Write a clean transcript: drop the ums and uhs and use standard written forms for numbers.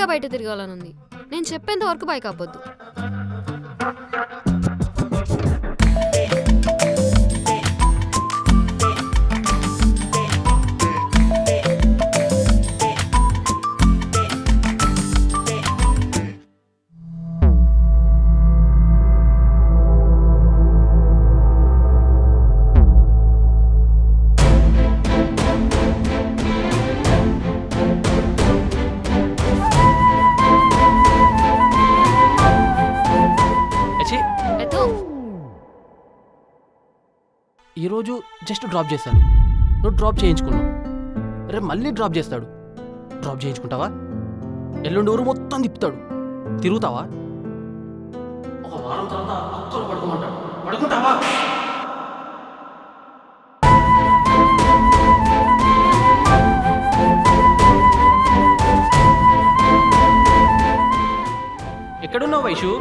ఇంకా బయట తిరగాలనుంది. నేను చెప్పేంత వరకు బైక్ ఆపొద్దు. ఎత్తు. ఈరోజు జస్ట్ డ్రాప్ చేస్తాడు, నువ్వు డ్రాప్ చేయించుకున్నావు. రేపు మళ్ళీ డ్రాప్ చేస్తాడు, డ్రాప్ చేయించుకుంటావా? ఎల్లుండి ఊరు మొత్తం తిప్పుతాడు, తిరుగుతావా? ఒక వారం తర్వాత అక్కలు పడుకోమంటాడు, పడుకుంటావా? ఎక్కడున్నావు వైషు?